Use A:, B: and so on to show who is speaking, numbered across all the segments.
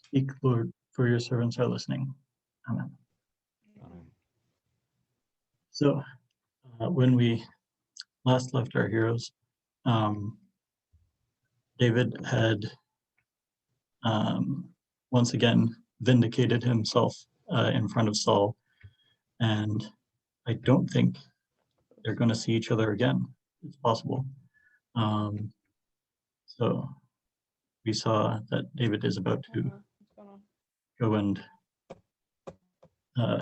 A: Speak, Lord, for your servants are listening. Amen. So, when we last left our heroes, um, David had once again vindicated himself in front of Saul, and I don't think they're going to see each other again. It's possible. So we saw that David is about to go and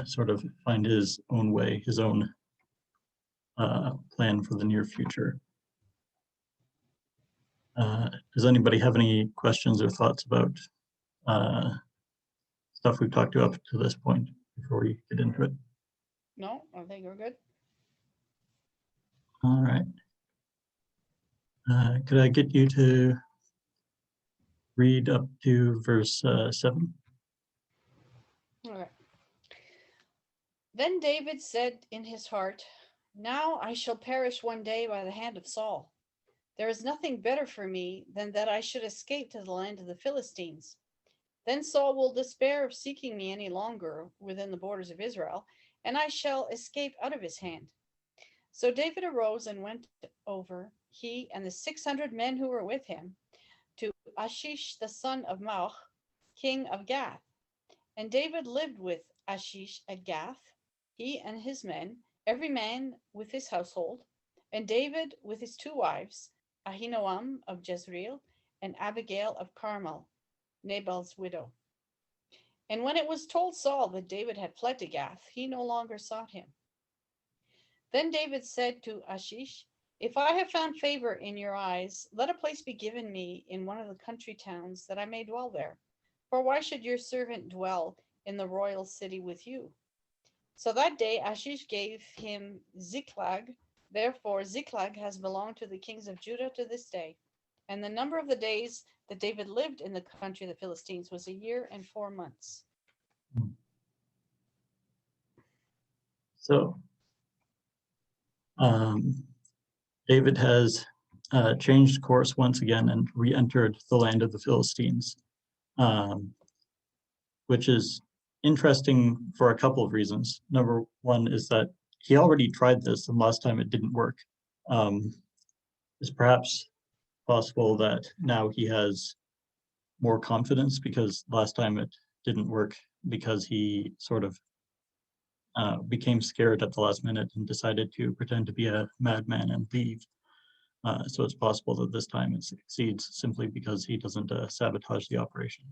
A: sort of find his own way, his own plan for the near future. Does anybody have any questions or thoughts about stuff we've talked about up to this point before we get into it?
B: No, I think we're good.
A: All right. Could I get you to read up to verse 7?
B: Okay. Then David said in his heart, "Now I shall perish one day by the hand of Saul. There is nothing better for me than that I should escape to the land of the Philistines. Then Saul will despair of seeking me any longer within the borders of Israel, and I shall escape out of his hand." So David arose and went over, he and the 600 men who were with him, to Achish the son of Mauch, king of Gath. And David lived with Achish at Gath, he and his men, every man with his household, and David with his 2 wives, Ahinoam of Jezreel and Abigail of Carmel, Nabal's widow. And when it was told Saul that David had fled to Gath, he no longer sought him. Then David said to Achish, "If I have found favor in your eyes, let a place be given me in one of the country towns that I may dwell there. For why should your servant dwell in the royal city with you?" So that day Achish gave him Ziklag. Therefore Ziklag has belonged to the kings of Judah to this day. And the number of the days that David lived in the country of the Philistines was 1 year and 4 months.
A: So David has changed course once again and re-entered the land of the Philistines, which is interesting for a couple of reasons. Number one is that he already tried this, and last time it didn't work. It's perhaps possible that now he has more confidence because last time it didn't work because he sort of became scared at the last minute and decided to pretend to be a madman and leave. So it's possible that this time it succeeds simply because he doesn't sabotage the operation.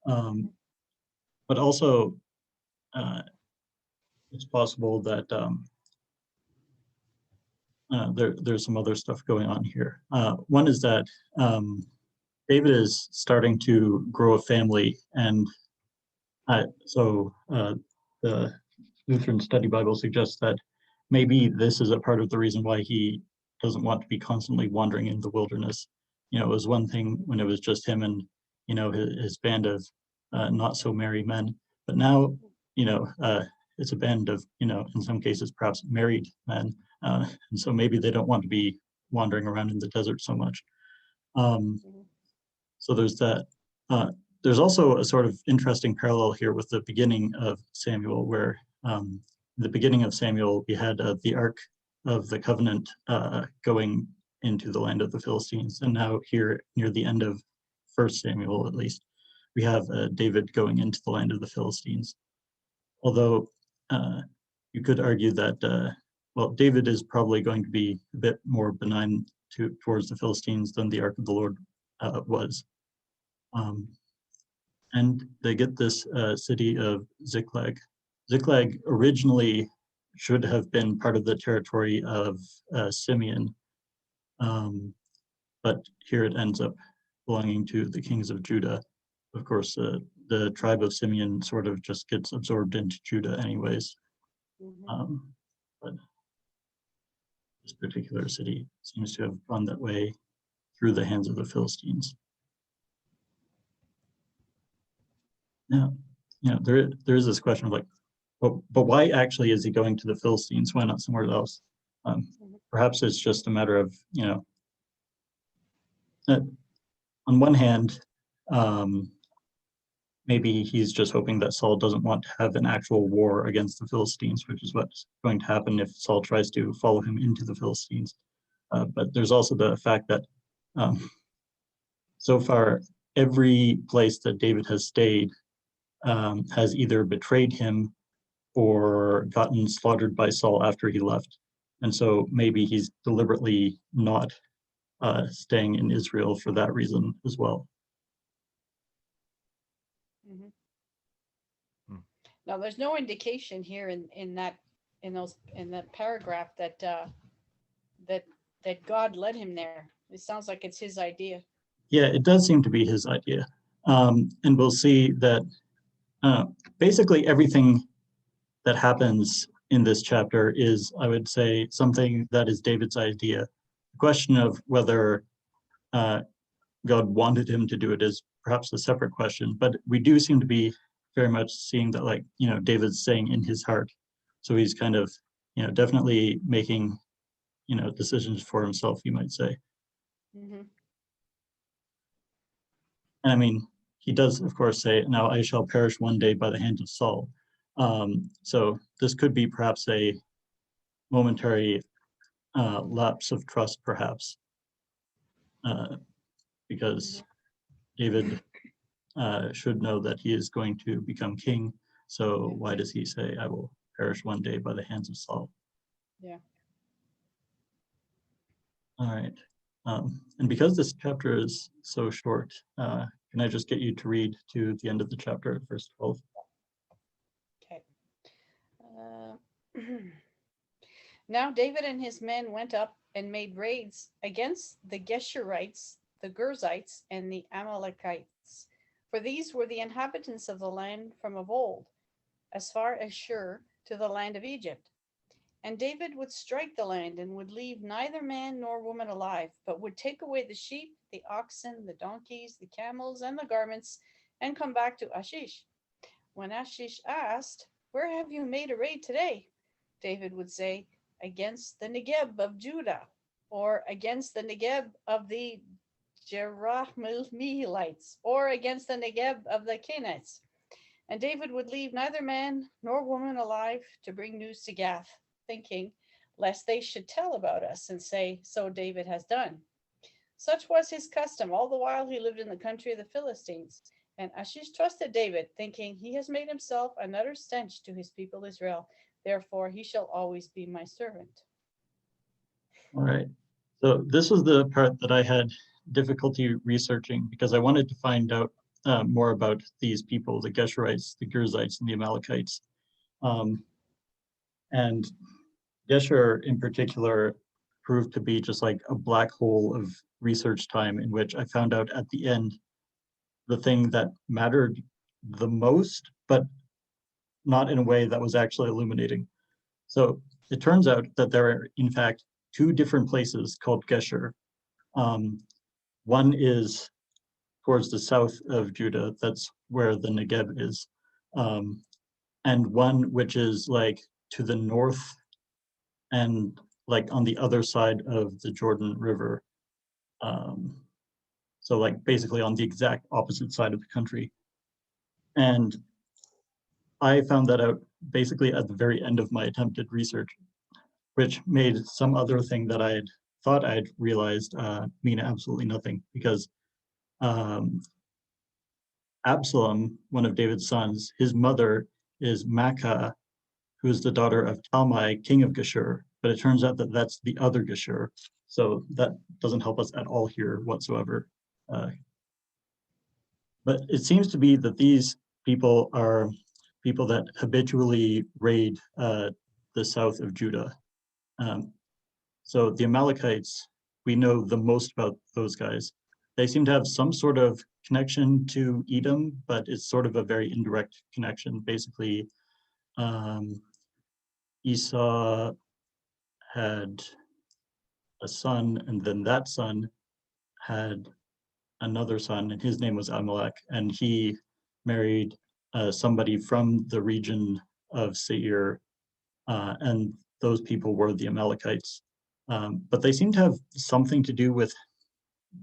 A: But also, it's possible that there's some other stuff going on here. One is that David is starting to grow a family, and so the Lutheran Study Bible suggests that maybe this is a part of the reason why he doesn't want to be constantly wandering in the wilderness. You know, it was one thing when it was just him and, you know, his band of not so merry men, but now, you know, it's a band of, you know, in some cases perhaps married men, and so maybe they don't want to be wandering around in the desert so much. So there's that. There's also a sort of interesting parallel here with the beginning of Samuel, where the beginning of Samuel, we had the Ark of the Covenant going into the land of the Philistines. And now here near the end of 1 Samuel, at least, we have David going into the land of the Philistines. Although you could argue that, well, David is probably going to be a bit more benign towards the Philistines than the Ark of the Lord was. And they get this city of Ziklag. Ziklag originally should have been part of the territory of Simeon, but here it ends up belonging to the kings of Judah. Of course, the tribe of Simeon sort of just gets absorbed into Judah anyways. But this particular city seems to have gone that way through the hands of the Philistines. Now, you know, there is this question of like, but why actually is he going to the Philistines? Why not somewhere else? Perhaps it's just a matter of, you know, on one hand, maybe he's just hoping that Saul doesn't want to have an actual war against the Philistines, which is what's going to happen if Saul tries to follow him into the Philistines. But there's also the fact that so far, every place that David has stayed has either betrayed him or gotten slaughtered by Saul after he left. And so maybe he's deliberately not staying in Israel for that reason as well.
B: Mhm.
C: Hmm.
B: Now, there's no indication here in that paragraph that that God led him there. It sounds like it's his idea.
A: Yeah, it does seem to be his idea. And we'll see that basically everything that happens in this chapter is, I would say, something that is David's idea. The question of whether God wanted him to do it is perhaps a separate question, but we do seem to be very much seeing that, like, David's saying in his heart. So he's kind of, definitely making, decisions for himself, you might say.
B: Mm-hmm.
A: And I mean, he does, of course, say, "Now I shall perish one day by the hand of Saul." So this could be perhaps a momentary lapse of trust, perhaps, because David should know that he is going to become king. So why does he say, "I will perish one day by the hands of Saul"?
B: Yeah.
A: All right. And because this chapter is so short, can I just get you to read to the end of the chapter, verse 12?
B: Okay. Now David and his men went up and made raids against the Geshurites, the Girzites, and the Amalekites, for these were the inhabitants of the land from of old, as far as Shur to the land of Egypt. And David would strike the land and would leave neither man nor woman alive, but would take away the sheep, the oxen, the donkeys, the camels, and the garments, and come back to Ashish. When Ashish asked, "Where have you made a raid today?" David would say, "Against the Negeb of Judah," or "against the Negeb of the Jerahmeelites," or "against the Negeb of the Canaanites." And David would leave neither man nor woman alive to bring news to Gath, thinking, lest they should tell about us and say, "So David has done." Such was his custom all the while he lived in the country of the Philistines. And Ashish trusted David, thinking, "He has made himself an utter stench to his people Israel. Therefore he shall always be my servant."
A: All right. So this was the part that I had difficulty researching because I wanted to find out more about these people, the Geshurites, the Girzites, and the Amalekites. And Geshur in particular proved to be just like a black hole of research time in which I found out at the end the thing that mattered the most, but not in a way that was actually illuminating. So it turns out that there are, in fact, two different places called Geshur. One is towards the south of Judah, that's where the Negeb is, and one which is like to the north and like on the other side of the Jordan River. So like basically on the exact opposite side of the country. And I found that out basically at the very end of my attempted research, which made some other thing that I had thought I'd realized mean absolutely nothing, because Absalom, one of David's sons, his mother is Maacah, who is the daughter of Talmai, king of Geshur. But it turns out that that's the other Geshur. So that doesn't help us at all here whatsoever. But it seems to be that these people are people that habitually raid the south of Judah. So the Amalekites, we know the most about those guys. They seem to have some sort of connection to Edom, but it's sort of a very indirect connection. Basically, Esau had a son, and then that son had another son, and his name was Amalek, and he married somebody from the region of Seir, and those people were the Amalekites. But they seem to have something to do with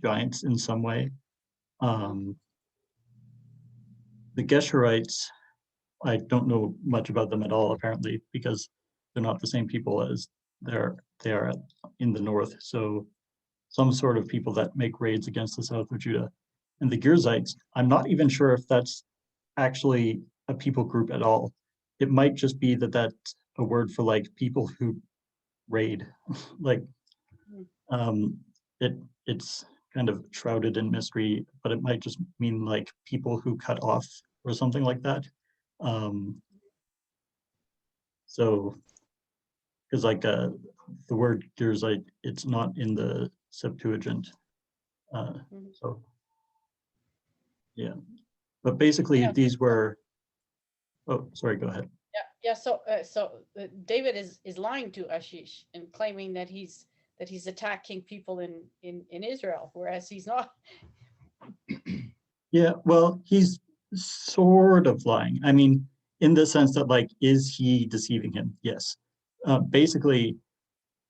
A: giants in some way. the Geshurites, I don't know much about them at all, apparently, because they're not the same people as they are in the north. So some sort of people that make raids against the south of Judah. And the Girzites, I'm not even sure if that's actually a people group at all. It might just be that that's a word for like people who raid. Like
B: Mm.
A: it's kind of shrouded in mystery, but it might just mean like people who cut off or something like that. So because like the word Girzite, it's not in the Septuagint.
B: Mhm.
A: So yeah, but basically
B: Yeah.
A: these were, oh, sorry, go ahead.
B: Yeah. So David is lying to Ashish and claiming that he's attacking people in Israel, whereas he's not.
A: Yeah, well, he's sort of lying. I mean, in the sense that like, is he deceiving him? Yes. Basically,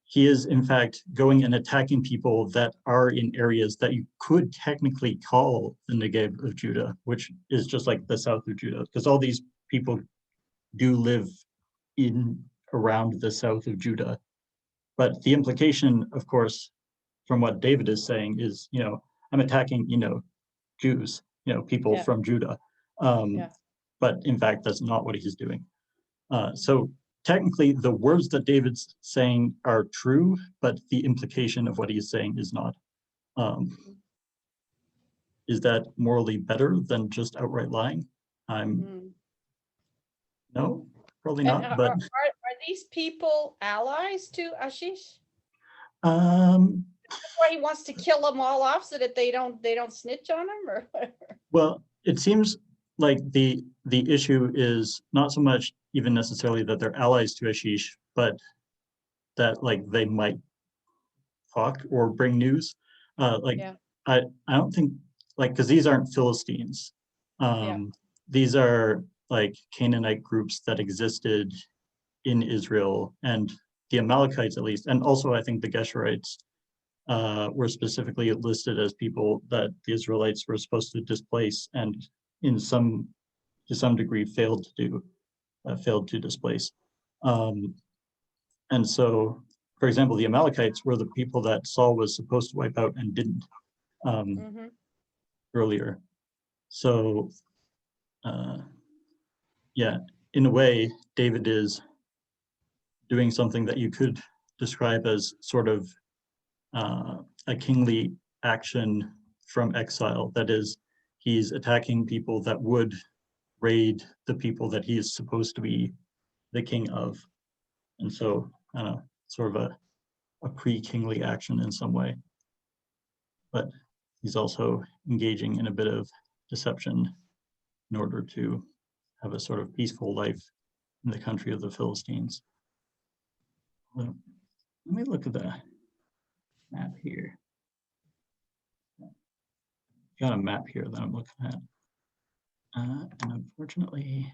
A: he is in fact going and attacking people that are in areas that you could technically call the Negev of Judah, which is just like the south of Judah, because all these people do live in around the south of Judah. But the implication, of course, from what David is saying is, I'm attacking, Jews, people
B: Yeah.
A: from Judah. Um,
B: Yeah.
A: but in fact, that's not what he's doing. So technically, the words that David's saying are true, but the implication of what he's saying is not. Is that morally better than just outright lying?
B: Mm.
A: No, probably
B: And
A: not. But
B: are these people allies to Ashish?
A: um,
B: That's why he wants to kill them all off so that they don't snitch on him, or whatever.
A: well, it seems like the issue is not so much even necessarily that they're allies to Ashish, but that like they might talk or bring news. Like
B: Yeah.
A: I don't think like because these aren't Philistines.
B: Yeah.
A: These are like Canaanite groups that existed in Israel and the Amalekites at least, and also I think the Geshurites were specifically listed as people that the Israelites were supposed to displace, and to some degree failed to displace. Um, and so, for example, the Amalekites were the people that Saul was supposed to wipe out and didn't
B: Mm-hmm.
A: earlier. So, uh, yeah, in a way, David is doing something that you could describe as sort of a kingly action from exile. That is, he's attacking people that would raid the people that he is supposed to be the king of. And so, sort of a pre-kingly action in some way. But he's also engaging in a bit of deception in order to have a sort of peaceful life in the country of the Philistines. Well, let me look at the map here. Got a map here that I'm looking at. And unfortunately, I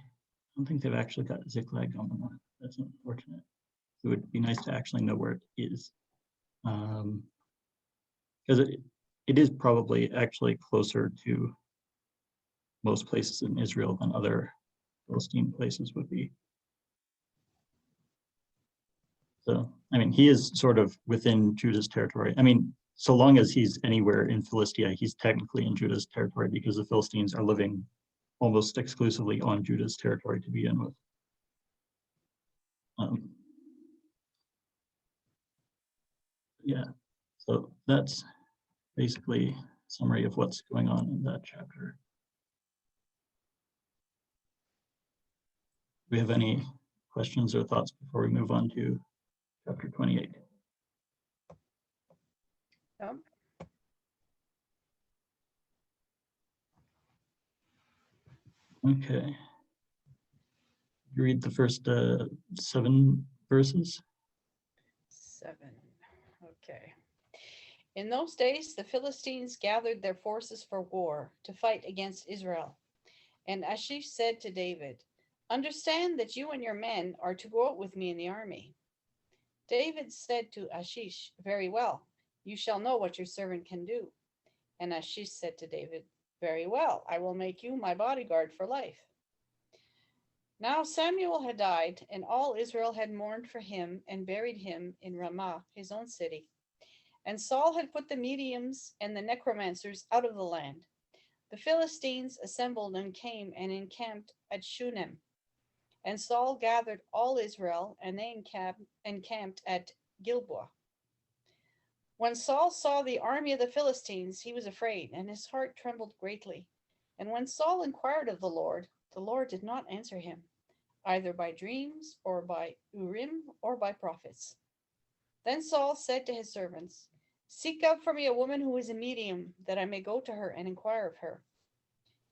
A: don't think they've actually got Ziklag on the map. That's unfortunate. It would be nice to actually know where it is. Because it is probably actually closer to most places in Israel than other Philistine places would be. So, I mean, he is sort of within Judah's territory. I mean, so long as he's anywhere in Philistia, he's technically in Judah's territory because the Philistines are living almost exclusively on Judah's territory to begin with. Yeah, so that's basically a summary of what's going on in that chapter. Do we have any questions or thoughts before we move on to chapter 28?
B: Yeah.
A: Okay. You read the first 7 verses?
B: 7. Okay. In those days, the Philistines gathered their forces for war to fight against Israel. And Ashish said to David, "Understand that you and your men are to go out with me in the army." David said to Ashish, "Very well, you shall know what your servant can do." And Ashish said to David, Very well, I will make you my bodyguard for life. Now Samuel had died, and all Israel had mourned for him and buried him in Ramah, his own city. And Saul had put the mediums and the necromancers out of the land. The Philistines assembled and came and encamped at Shunem. And Saul gathered all Israel, and they encamped at Gilboa. When Saul saw the army of the Philistines, he was afraid, and his heart trembled greatly. And when Saul inquired of the Lord did not answer him, either by dreams, or by Urim, or by prophets. Then Saul said to his servants, Seek out for me a woman who is a medium, that I may go to her and inquire of her.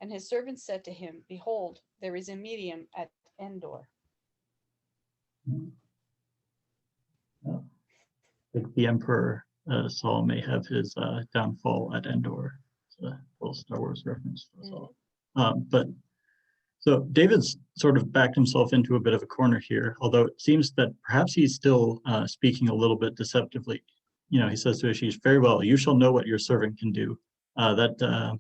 B: And his servants said to him, Behold, there is a medium at Endor.
A: Yeah. The Emperor Saul may have his downfall at Endor. It's a little Star Wars reference for us all. But so David's sort of backed himself into a bit of a corner here, although it seems that perhaps he's still speaking a little bit deceptively. You know, he says to Ishish, very well, you shall know what your servant can do. That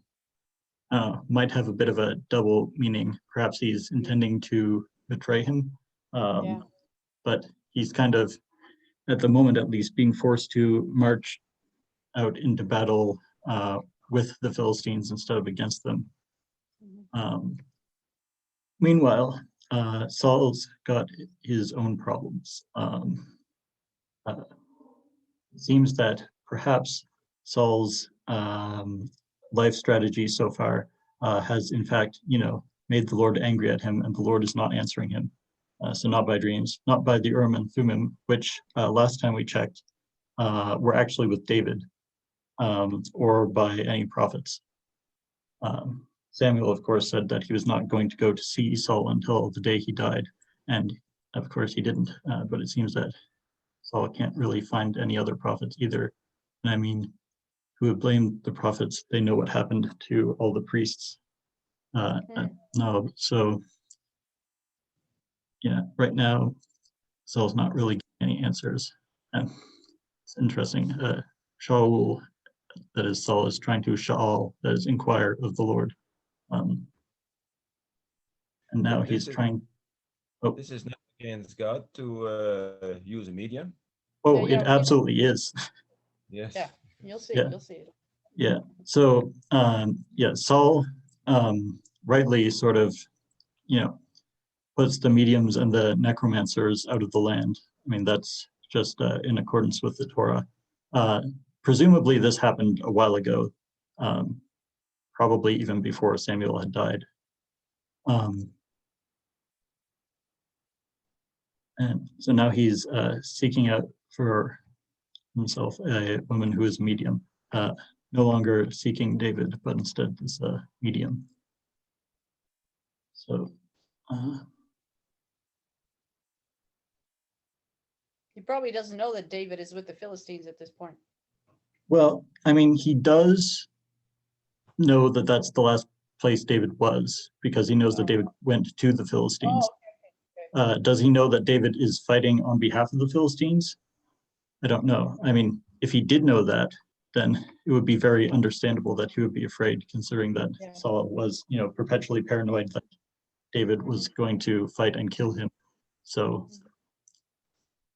A: might have a bit of a double meaning. Perhaps he's intending to betray him. But he's kind of, at the moment at least, being forced to march out into battle with the Philistines instead of against them. Meanwhile, Saul's got his own problems. It seems that perhaps Saul's life strategy so far has in fact, made the Lord angry at him, and the Lord is not answering him. So not by dreams, not by the Urim and Thummim, which last time we checked were actually with David, or by any prophets. Samuel, of course, said that he was not going to go to see Saul until the day he died, and of course he didn't. But it seems that Saul can't really find any other prophets either. And I mean, who would blame the prophets? They know what happened to all the priests. No, so yeah, right now Saul's not really getting any answers. And it's interesting. Shaul, that is Saul, is trying to Sha'al, that is inquire of the Lord. And now he's trying. Oh,
D: This is not against God to use a medium.
A: oh, it absolutely is.
D: Yes.
B: Yeah, you'll see.
A: Yeah.
B: You'll see it.
A: Yeah. So, Saul rightly sort of, puts the mediums and the necromancers out of the land. I mean, that's just in accordance with the Torah. Presumably, this happened a while ago, probably even before Samuel had died. And so now he's seeking out for himself a woman who is medium, no longer seeking David, but instead this medium. So
B: He probably doesn't know that David is with the Philistines at this point.
A: well, I mean, he does know that that's the last place David was, because he knows that David went to the Philistines.
B: Okay.
A: Does he know that David is fighting on behalf of the Philistines? I don't know. I mean, if he did know that, then it would be very understandable that he would be afraid, considering that Saul was, perpetually paranoid that David was going to fight and kill him. So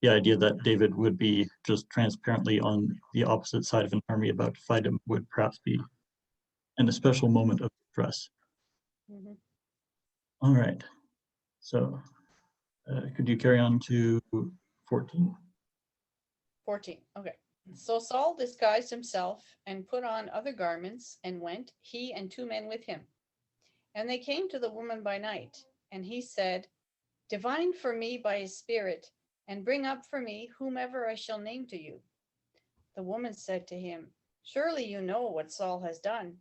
A: the idea that David would be just transparently on the opposite side of an army about to fight him would perhaps be an especial moment of stress. All right. So could you carry on to 14?
B: 14. Okay. So Saul disguised himself and put on other garments and went, he and 2 men with him. And they came to the woman by night. And he said, Divine for me by his spirit, and bring up for me whomever I shall name to you. The woman said to him, Surely you know what Saul has done,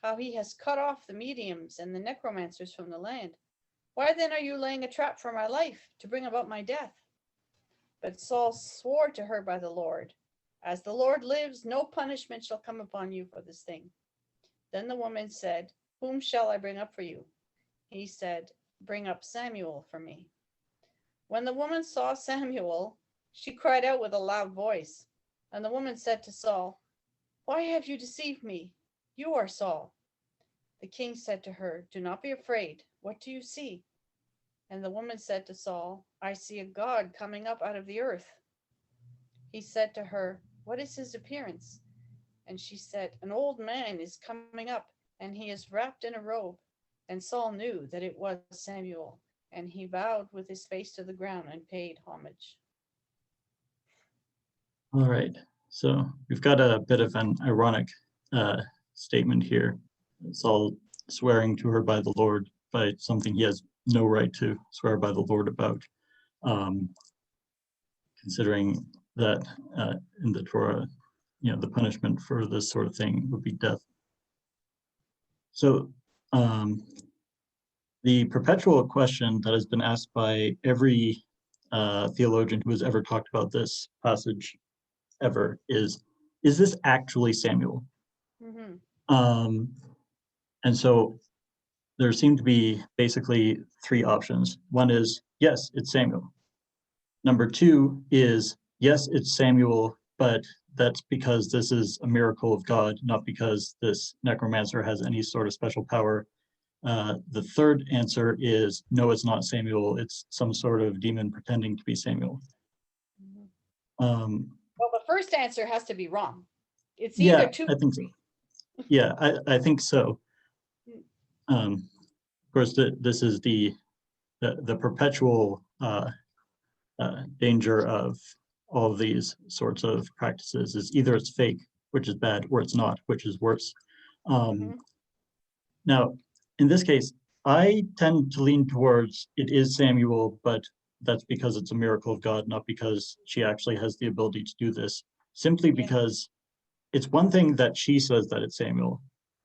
B: how he has cut off the mediums and the necromancers from the land. Why then are you laying a trap for my life to bring about my death? But Saul swore to her by the Lord, As the Lord lives, no punishment shall come upon you for this thing. Then the woman said, Whom shall I bring up for you? He said, Bring up Samuel for me. When the woman saw Samuel, she cried out with a loud voice. And the woman said to Saul, Why have you deceived me? You are Saul. The king said to her, "Do not be afraid. What do you see?" And the woman said to Saul, "I see a God coming up out of the earth." He said to her, "What is his appearance?" And she said, "An old man is coming up, and he is wrapped in a robe." And Saul knew that it was Samuel, and he bowed with his face to the ground and paid homage.
A: All right, so we've got a bit of an ironic statement here. Saul swearing to her by the Lord, by something he has no right to swear by the Lord about, considering that in the Torah, the punishment for this sort of thing would be death. So the perpetual question that has been asked by every theologian who has ever talked about this passage ever is this actually Samuel?
B: Mm-hmm.
A: And so there seem to be basically three options. One is, yes, it's Samuel. Number two is, yes, it's Samuel, but that's because this is a miracle of God, not because this necromancer has any sort of special power. The third answer is, no, it's not Samuel. It's some sort of demon pretending to be Samuel.
B: Well, the first answer has to be wrong. It's
A: Yeah,
B: either two.
A: I think so. Yeah, I think so. Of course, this is the perpetual danger of all of these sorts of practices is either it's fake, which is bad, or it's not, which is worse. Now, in this case, I tend to lean towards it is Samuel, but that's because it's a miracle of God, not because she actually has the ability to do this, simply because it's one thing that she says that it's Samuel,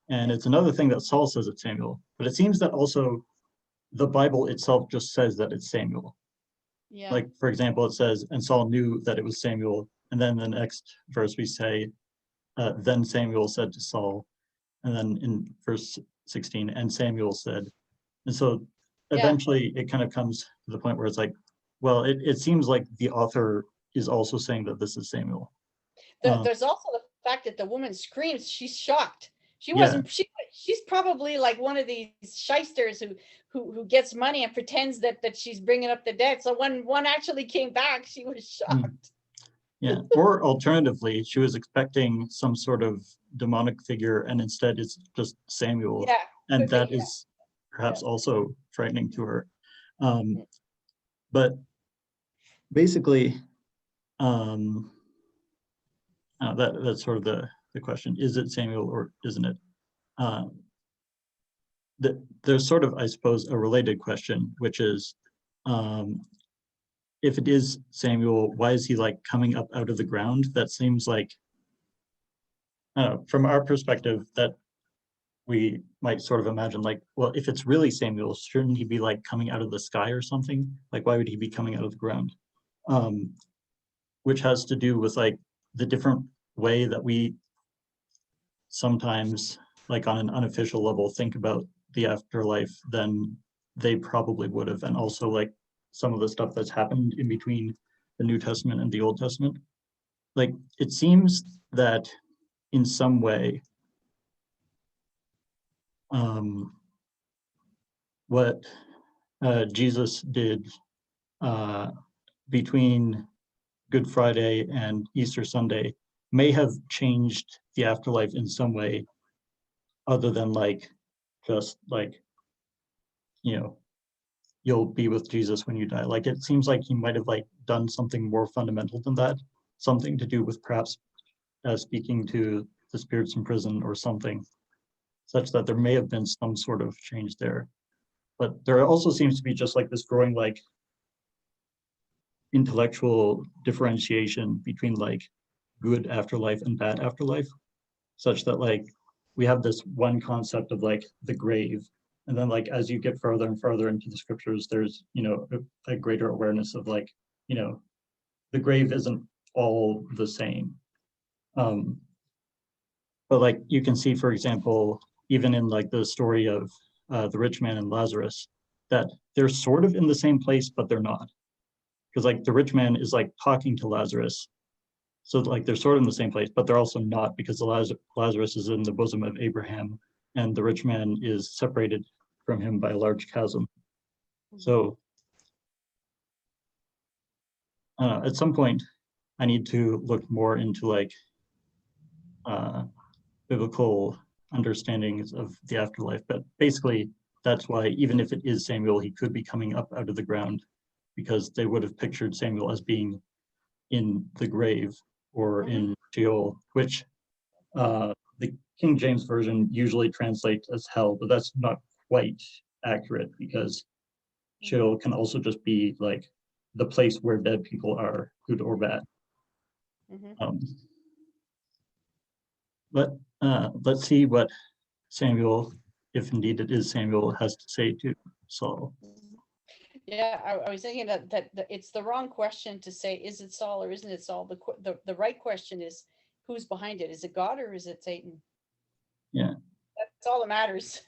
A: and it's another thing that Saul says it's Samuel, but it seems that also the Bible itself just says that it's Samuel.
B: Yeah.
A: Like, for example, it says, and Saul knew that it was Samuel, and then the next verse we say, then Samuel said to Saul, and then in verse 16, and Samuel said, and so eventually it kind of comes to the point where it's like, well, it seems like the author is also saying that this is Samuel.
B: There's also the fact that the woman screams, she's shocked. She wasn't, she's probably like one of these shysters who gets money and pretends that she's bringing up the dead. So when one actually came back, she was shocked.
A: Yeah, or alternatively, she was expecting some sort of demonic figure, and instead it's just Samuel.
B: Yeah,
A: and that is perhaps also frightening to her. But basically, that's sort of the question: is it Samuel or isn't it? There's sort of, I suppose, a related question, which is, if it is Samuel, why is he like coming up out of the ground? That seems like, from our perspective, that we might sort of imagine like, well, if it's really Samuel, shouldn't he be like coming out of the sky or something? Like, why would he be coming out of the ground? Which has to do with like the different way that we sometimes, like on an unofficial level, think about the afterlife than they probably would have. And also like some of the stuff that's happened in between the New Testament and the Old Testament. Like, it seems that in some way, what Jesus did between Good Friday and Easter Sunday may have changed the afterlife in some way, other than like, just like, you'll be with Jesus when you die. Like, it seems like he might have like done something more fundamental than that, something to do with perhaps speaking to the spirits in prison or something, such that there may have been some sort of change there. But there also seems to be just like this growing like intellectual differentiation between like good afterlife and bad afterlife, such that like we have this one concept of like the grave, and then like as you get further and further into the scriptures, there's a greater awareness of like the grave isn't all the same. But like you can see, for example, even in like the story of the rich man and Lazarus, that they're sort of in the same place, but they're not. Because like the rich man is like talking to Lazarus. So like they're sort of in the same place, but they're also not, because the Lazarus is in the bosom of Abraham, and the rich man is separated from him by a large chasm. So at some point, I need to look more into like biblical understandings of the afterlife. But basically, that's why even if it is Samuel, he could be coming up out of the ground, because they would have pictured Samuel as being in the grave or in Sheol, which the King James Version usually translates as hell, but that's not quite accurate, because Sheol can also just be like the place where dead people are, good or bad. But let's see what Samuel, if indeed it is Samuel, has to say to Saul.
B: Yeah, I was thinking that it's the wrong question to say, is it Saul or isn't it Saul? The right question is, who's behind it? Is it God or is it Satan?
A: Yeah.
B: That's all that matters.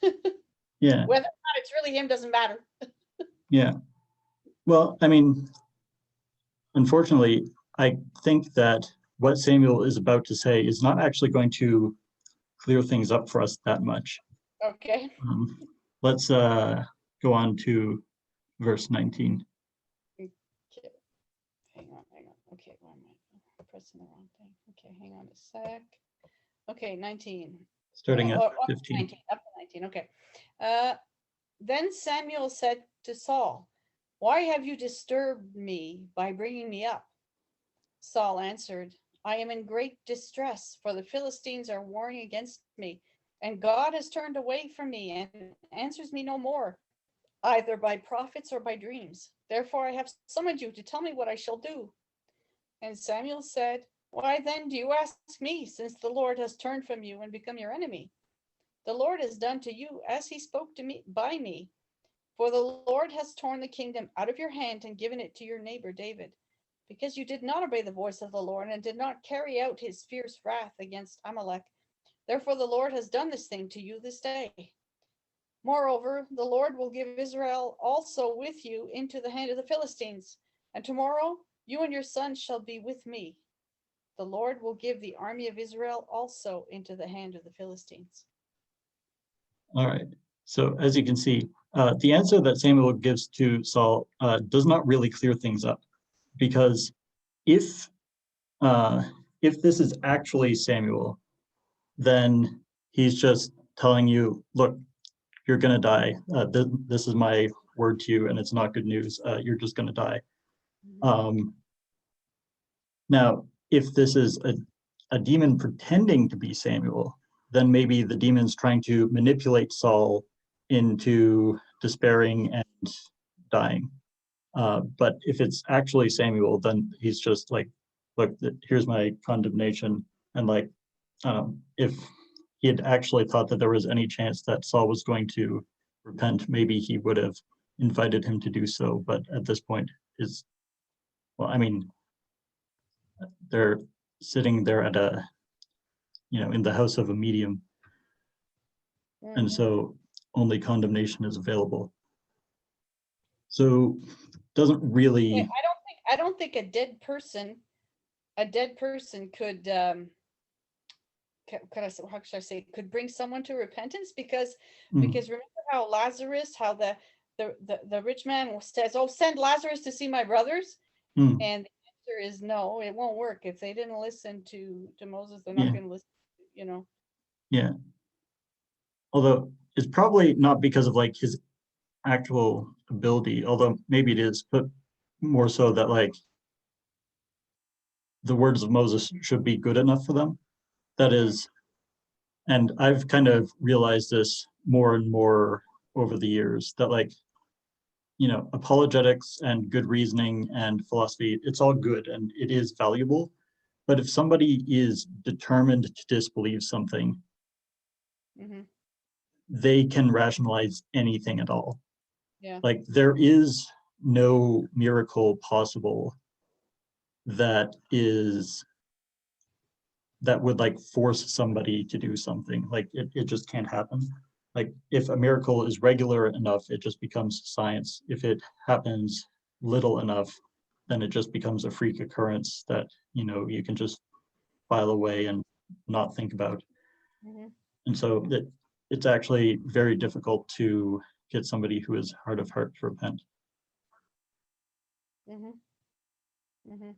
A: Yeah.
B: Whether or not it's really him doesn't matter.
A: Yeah. Well, I mean, unfortunately, I think that what Samuel is about to say is not actually going to clear things up for us that much.
B: Okay.
A: Let's go on to verse 19.
B: Okay. Hang on. Okay, why am I pressing the wrong thing? Okay, hang on a sec. Okay, 19.
A: Starting at
B: Up to
A: 15.
B: 19, up to 19, okay. Then Samuel said to Saul, "Why have you disturbed me by bringing me up?" Saul answered, "I am in great distress, for the Philistines are warring against me, and God has turned away from me and answers me no more, either by prophets or by dreams. Therefore I have summoned you to tell me what I shall do." And Samuel said, "Why then do you ask me, since the Lord has turned from you and become your enemy? The Lord has done to you as he spoke to me by me. For the Lord has torn the kingdom out of your hand and given it to your neighbor David, because you did not obey the voice of the Lord and did not carry out his fierce wrath against Amalek. Therefore the Lord has done this thing to you this day. Moreover, the Lord will give Israel also with you into the hand of the Philistines, and tomorrow you and your sons shall be with me. The Lord will give the army of Israel also into the hand of the Philistines.
A: All right. So as you can see, the answer that Samuel gives to Saul does not really clear things up, because if this is actually Samuel, then he's just telling you, look, you're going to die. This is my word to you, and it's not good news. You're just going to die. Now, if this is a demon pretending to be Samuel, then maybe the demon's trying to manipulate Saul into despairing and dying. But if it's actually Samuel, then he's just like, look, here's my condemnation. And like, if he had actually thought that there was any chance that Saul was going to repent, maybe he would have invited him to do so. But at this point, well, I mean, they're sitting there at in the house of a medium. And so only condemnation is available. So doesn't really.
B: I don't think a dead person could how should I say, could bring someone to repentance, because remember how Lazarus, how the rich man says, "Oh, send Lazarus to see my brothers," and the answer is no, it won't work. If they didn't listen to Moses, they're not going to listen.
A: Yeah. Although it's probably not because of like his actual ability, although maybe it is, but more so that like the words of Moses should be good enough for them. That is, and I've kind of realized this more and more over the years, that like, apologetics and good reasoning and philosophy, it's all good and it is valuable. But if somebody is determined to disbelieve something, they can rationalize anything at all.
B: Yeah.
A: Like there is no miracle possible that would like force somebody to do something. Like it just can't happen. Like if a miracle is regular enough, it just becomes science. If it happens little enough, then it just becomes a freak occurrence that, you can just file away and not think about. And so it's actually very difficult to get somebody who is hard of heart to repent.
B: Mm-hmm. Mm-hmm.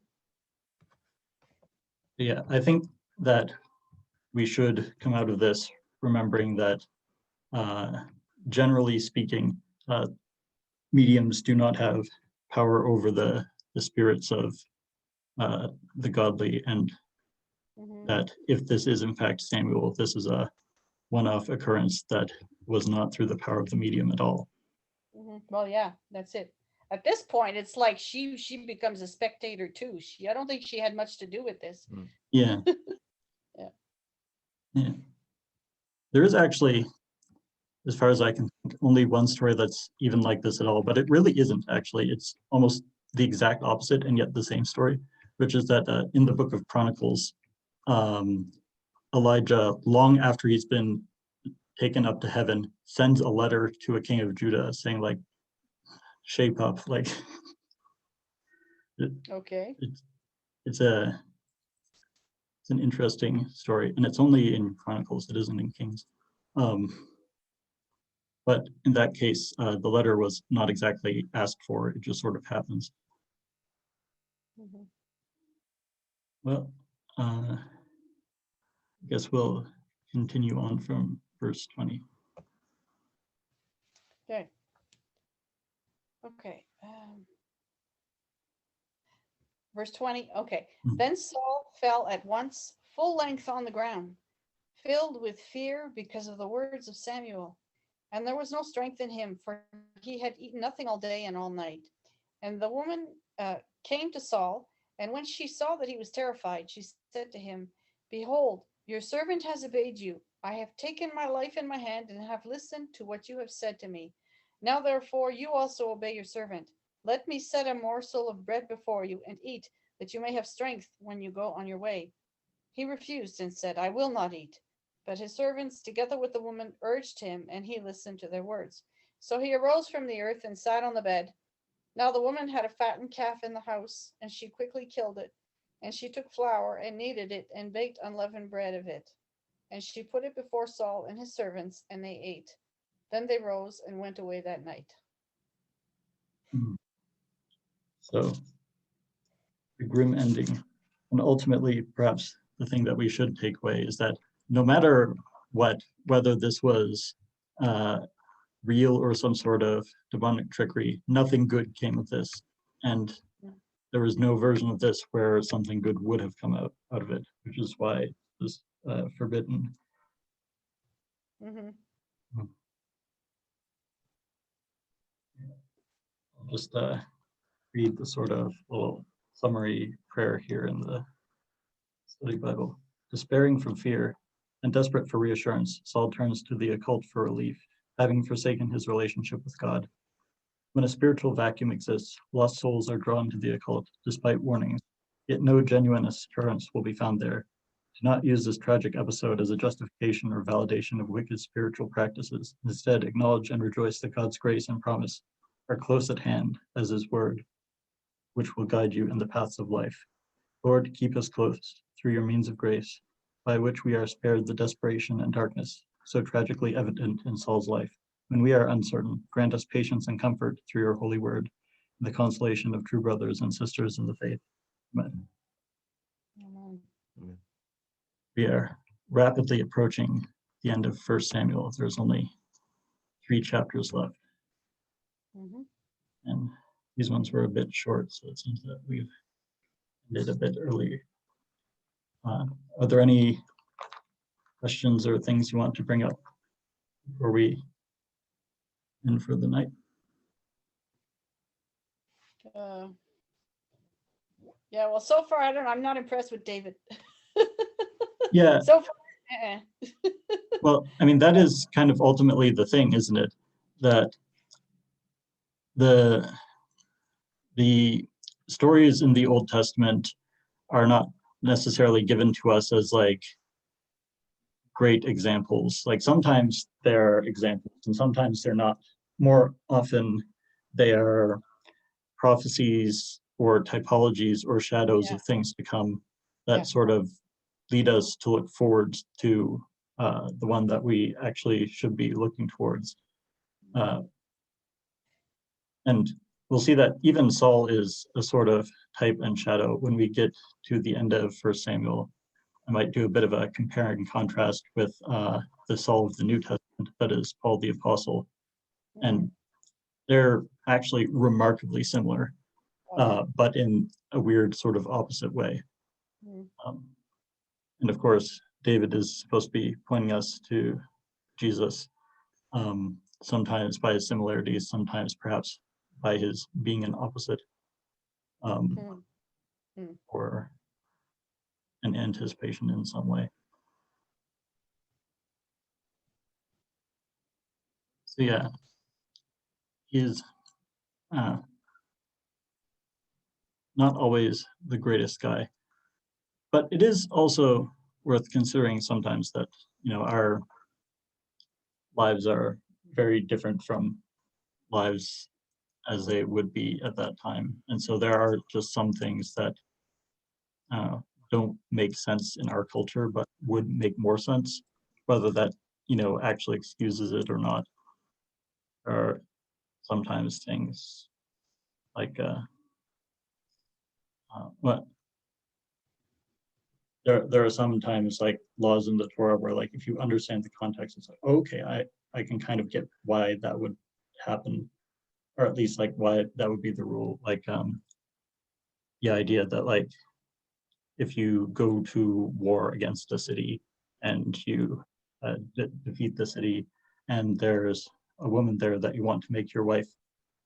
A: Yeah, I think that we should come out of this remembering that, generally speaking, mediums do not have power over the spirits of the godly, and
B: Mm-hmm.
A: that if this is in fact Samuel, this is a one-off occurrence that was not through the power of the medium at all.
B: Mm-hmm. Well, yeah, that's it. At this point, it's like she becomes a spectator too. I don't think she had much to do with this.
A: Yeah.
B: Yeah.
A: Yeah. There is actually, as far as I can think, only one story that's even like this at all, but it really isn't actually. It's almost the exact opposite and yet the same story, which is that in the book of Chronicles, Elijah, long after he's been taken up to heaven, sends a letter to a king of Judah saying, like, shape up, like,
B: Okay.
A: it's an interesting story, and it's only in Chronicles, it isn't in Kings. But in that case, the letter was not exactly asked for, it just sort of happens.
B: Mm-hmm.
A: Well, I guess we'll continue on from verse 20.
B: Okay. Okay. Verse 20. Okay.
A: Hmm.
B: Then Saul fell at once, full length on the ground, filled with fear because of the words of Samuel. And there was no strength in him, for he had eaten nothing all day and all night. And the woman came to Saul, and when she saw that he was terrified, she said to him, Behold, your servant has obeyed you. I have taken my life in my hand and have listened to what you have said to me. Now, therefore, you also obey your servant. Let me set a morsel of bread before you and eat, that you may have strength when you go on your way. He refused and said, I will not eat. But his servants, together with the woman, urged him, and he listened to their words. So he arose from the earth and sat on the bed. Now the woman had a fattened calf in the house, and she quickly killed it. And she took flour and kneaded it and baked unleavened bread of it. And she put it before Saul and his servants, and they ate. Then they rose and went away that night.
A: So, a grim ending. And ultimately, perhaps the thing that we should take away is that no matter what, whether this was real or some sort of demonic trickery, nothing good came of this. And there was no version of this where something good would have come out of it, which is why it was forbidden.
B: Mm-hmm.
A: I'll just read the sort of little summary prayer here in the study Bible. Despairing from fear and desperate for reassurance, Saul turns to the occult for relief, having forsaken his relationship with God. When a spiritual vacuum exists, lost souls are drawn to the occult despite warnings, yet no genuine assurance will be found there. Do not use this tragic episode as a justification or validation of wicked spiritual practices. Instead, acknowledge and rejoice that God's grace and promise are close at hand as his word, which will guide you in the paths of life. Lord, keep us close through your means of grace, by which we are spared the desperation and darkness so tragically evident in Saul's life. When we are uncertain, grant us patience and comfort through your holy word, and the consolation of true brothers and sisters in the faith. Amen.
B: Amen.
A: We are rapidly approaching the end of 1 Samuel. There's only 3 chapters left.
B: Mm-hmm.
A: And these ones were a bit short, so it seems that we've ended a bit early. Are there any questions or things you want to bring up before we end for the night?
B: Yeah, well, so far I'm not impressed with David.
A: Yeah.
B: So far,
A: Well, I mean, that is kind of ultimately the thing, isn't it? That the stories in the Old Testament are not necessarily given to us as like great examples. Like sometimes they're examples and sometimes they're not. More often they are prophecies or typologies or shadows of things to come that sort of lead us to look forward to the one that we actually should be looking towards. And we'll see that even Saul is a sort of type and shadow. When we get to the end of First Samuel, I might do a bit of a compare and contrast with the Saul of the New Testament, that is Paul the Apostle. And they're actually remarkably similar, but in a weird sort of opposite way. And of course, David is supposed to be pointing us to Jesus, sometimes by his similarities, sometimes perhaps by his being an opposite, or an anticipation in some way. So yeah, he is not always the greatest guy, but it is also worth considering sometimes that, you know, our lives are very different from lives as they would be at that time. And so there are just some things that don't make sense in our culture, but would make more sense, whether that, you know, actually excuses it or not. There are sometimes things like, what? There are sometimes like laws in the Torah where, like, if you understand the context, it's like, okay, I can kind of get why that would happen, or at least like why that would be the rule. Like the idea that, like, if you go to war against a city and you defeat the city, and there's a woman there that you want to make your wife,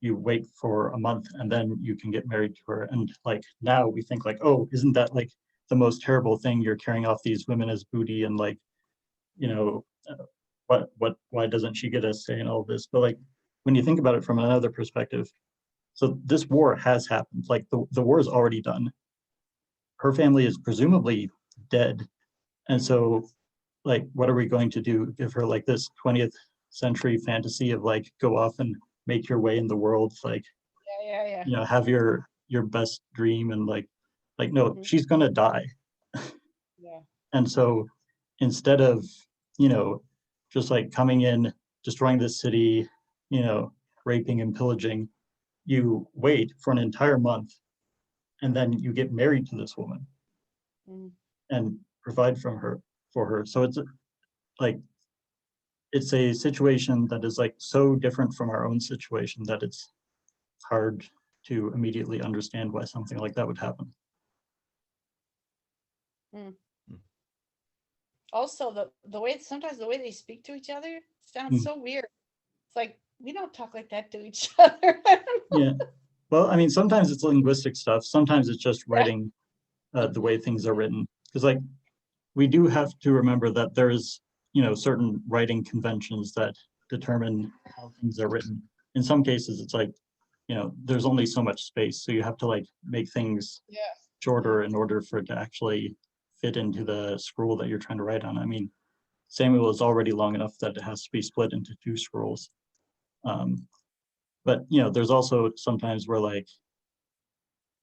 A: you wait for a month and then you can get married to her. And like now we think like, oh, isn't that like the most terrible thing? You're carrying off these women as booty, and like, you know, why doesn't she get a say in all this? But like, when you think about it from another perspective, so this war has happened. Like the war is already done. Her family is presumably dead. And so like, what are we going to do? Give her like this 20th century fantasy of like, go off and make your way in the world, like,
B: Yeah.
A: you know, have your best dream, and like no, she's gonna die.
B: Yeah.
A: And so instead of, you know, just like coming in, destroying the city, you know, raping and pillaging, you wait for an entire month, and then you get married to this woman and provide for her. So it's like, it's a situation that is like so different from our own situation that it's hard to immediately understand why something like that would happen.
B: Also, the way sometimes the way they speak to each other sounds so weird. It's like, we don't talk like that to each other.
A: Yeah. Well, I mean, sometimes it's linguistic stuff. Sometimes it's just writing the way things are written. Because like, we do have to remember that there's, you know, certain writing conventions that determine how things are written. In some cases, it's like, you know, there's only so much space. So you have to like make things shorter in order for it to actually fit into the scroll that you're trying to write on. I mean, Samuel is already long enough that it has to be split into 2 scrolls. But, you know, there's also sometimes where like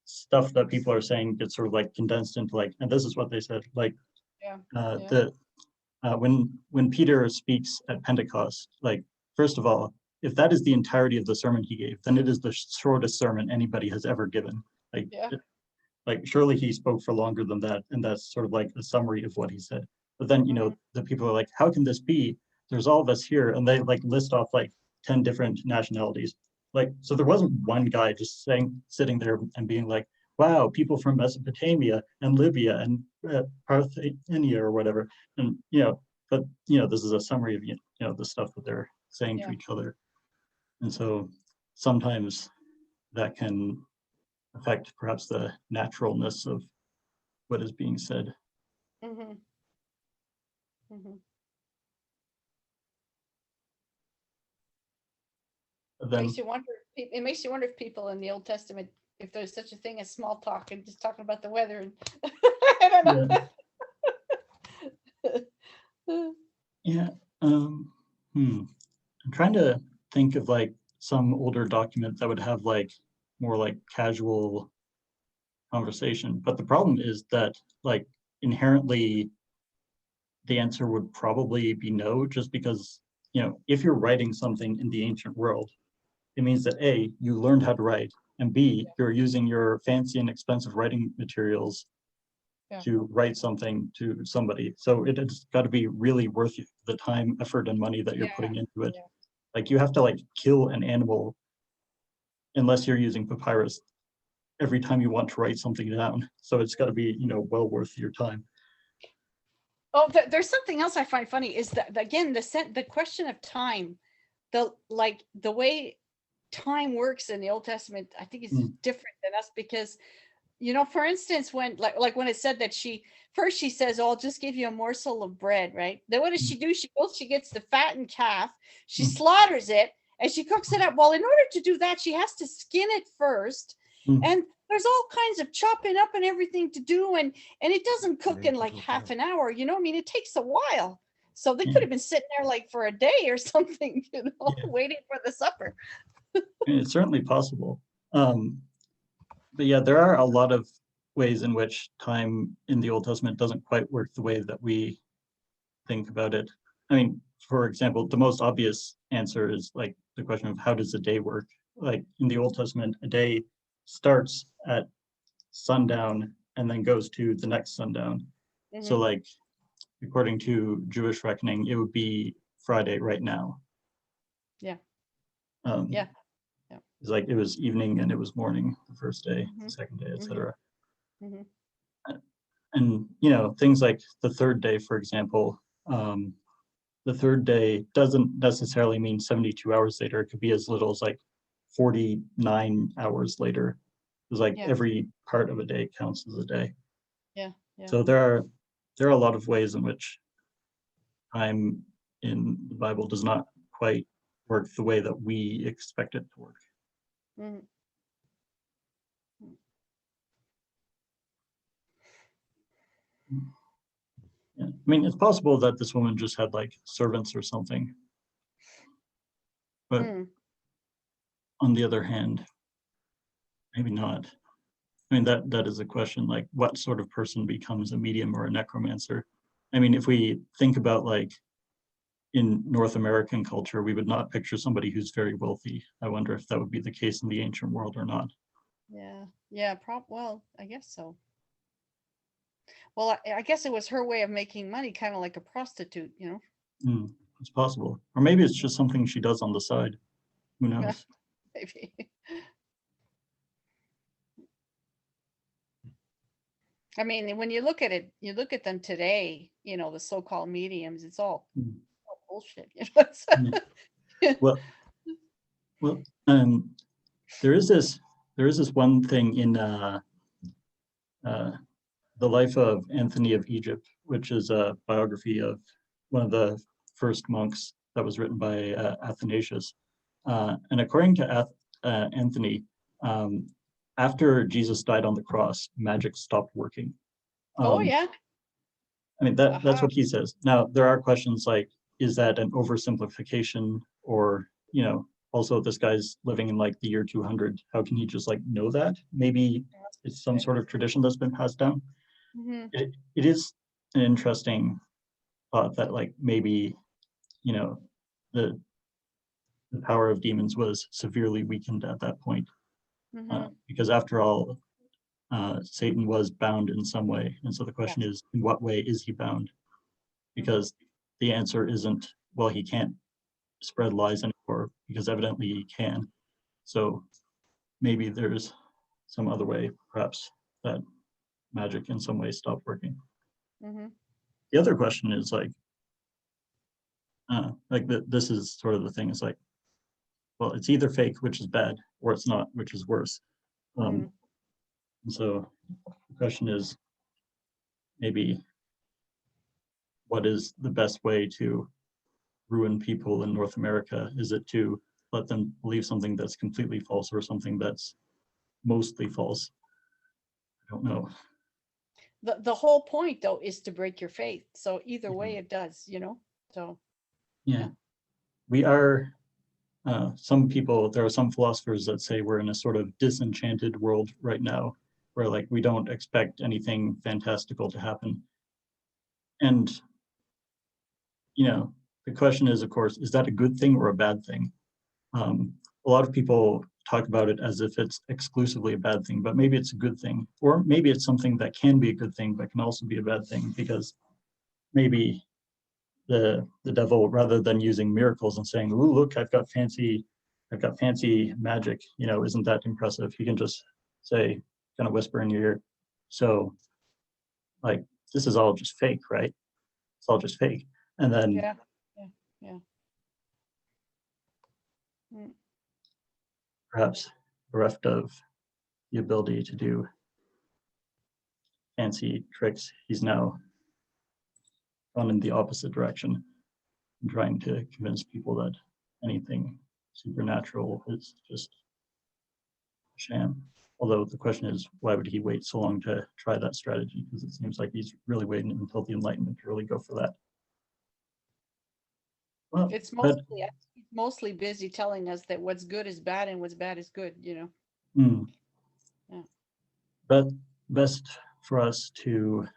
A: stuff that people are saying gets sort of like condensed into like, and this is what they said, like, when Peter speaks at Pentecost, like, first of all, if that is the entirety of the sermon he gave, then it is the shortest sermon anybody has ever given. Like, like surely he spoke for longer than that, and that's sort of like a summary of what he said. But then, you know, the people are like, how can this be? There's all of us here, and they like list off like 10 different nationalities. Like, so there wasn't one guy just sitting there and being like, wow, people from Mesopotamia and Libya and Parthenia or whatever. And, you know, but, you know, this is a summary of, you know, the stuff that they're saying to each other. And so sometimes that can affect perhaps the naturalness of what is being said. Then,
B: it makes you wonder if people in the Old Testament, if there's such a thing as small talk and just talking about the weather. And I don't know.
A: Yeah. I'm trying to think of like some older document that would have like more like casual conversation. But the problem is that like inherently the answer would probably be no, just because, you know, if you're writing something in the ancient world, it means that A, you learned how to write, and B, you're using your fancy and expensive writing materials
B: Yeah.
A: to write something to somebody. So it has got to be really worth the time, effort, and money that you're
B: Yeah,
A: putting into it.
B: yeah.
A: Like you have to like kill an animal unless you're using papyrus every time you want to write something down. So it's got to be, you know, well worth your time.
B: Oh, there's something else I find funny is that again the question of time, the way time works in the Old Testament, I think is different than us because, you know, for instance, when like when it said that she says, "Oh, I'll just give you a morsel of bread," right? Then what does she do? She goes, she gets the fattened calf, she slaughters it, and she cooks it up. Well, in order to do that, she has to skin it first, and there's all kinds of chopping up and everything to do, and it doesn't cook in like half an hour. You know, I mean, it takes a while. So they could have been sitting there like for a day or something, you know, waiting for the supper.
A: It's certainly possible. But yeah, there are a lot of ways in which time in the Old Testament doesn't quite work the way that we think about it. I mean, for example, the most obvious answer is like the question of how does a day work? Like in the Old Testament, a day starts at sundown and then goes to the next sundown. So like, according to Jewish reckoning, it would be Friday right now.
B: Yeah.
A: Yeah. It's like it was evening and it was morning the first day, the second day, etc. And you know, things like the third day, for example, the third day doesn't necessarily mean 72 hours later. It could be as little as like 49 hours later. It's like every part of a day counts as a day.
B: Yeah.
A: So there are a lot of ways in which time in the Bible does not quite work the way that we expect it to work. Yeah. I mean, it's possible that this woman just had like servants or something. But on the other hand, maybe not. I mean, that is a question, like what sort of person becomes a medium or a necromancer? I mean, if we think about like in North American culture, we would not picture somebody who's very wealthy. I wonder if that would be the case in the ancient world or not.
B: Yeah, well, I guess so. Well, I guess it was her way of making money, kind of like a prostitute, you know?
A: It's possible. Or maybe it's just something she does on the side. Who knows?
B: Maybe. I mean, when you look at it, you look at them today, you know, the so-called mediums, it's all bullshit. You know?
A: Well, there is this one thing in the life of Anthony of Egypt, which is a biography of one of the first monks that was written by Athanasius. And according to Anthony, after Jesus died on the cross, magic stopped working.
B: Oh, yeah.
A: I mean, that's what he says. Now, there are questions like, is that an oversimplification? Or, you know, also this guy's living in like the year 200. How can he just like know that? Maybe it's some sort of tradition that's been passed down. It is an interesting thought that like maybe, you know, the power of demons was severely weakened at that point. Because after all, Satan was bound in some way. And so the question is, in what way is he bound? Because the answer isn't, well, he can't spread lies anymore, because evidently he can. So maybe there's some other way, perhaps, that magic in some way stopped working. The other question is like this is sort of the thing. It's like, well, it's either fake, which is bad, or it's not, which is worse. And so the question is maybe what is the best way to ruin people in North America? Is it to let them believe something that's completely false or something that's mostly false? I don't know.
B: The whole point though is to break your faith. So either way it does, you know? So
A: yeah. We are some people, there are some philosophers that say we're in a sort of disenchanted world right now, where like we don't expect anything fantastical to happen. And you know, the question is, of course, is that a good thing or a bad thing? A lot of people talk about it as if it's exclusively a bad thing, but maybe it's a good thing, or maybe it's something that can be a good thing, but can also be a bad thing, because maybe the devil, rather than using miracles and saying, "Ooh, look, I've got fancy magic," you know, isn't that impressive? He can just say, kind of whisper in your ear, so like, this is all just fake, right? It's all just fake. And then
B: Yeah, yeah.
A: perhaps bereft of the ability to do fancy tricks, he's now gone in the opposite direction and trying to convince people that anything supernatural is just a sham. Although the question is, why would he wait so long to try that strategy? Because it seems like he's really waiting until the Enlightenment to really go for that. Well,
B: It's
A: but
B: mostly busy telling us that what's good is bad and what's bad is good, you know. Yeah.
A: but best for us to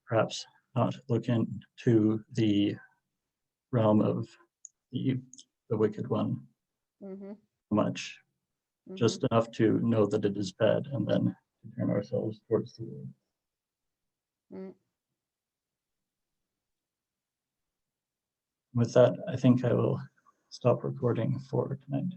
A: perhaps not look into the realm of the wicked one
B: Mm-hmm.
A: much, just enough to know that it is bad, and then to turn ourselves towards the Lord. With that, I think I will stop recording for tonight.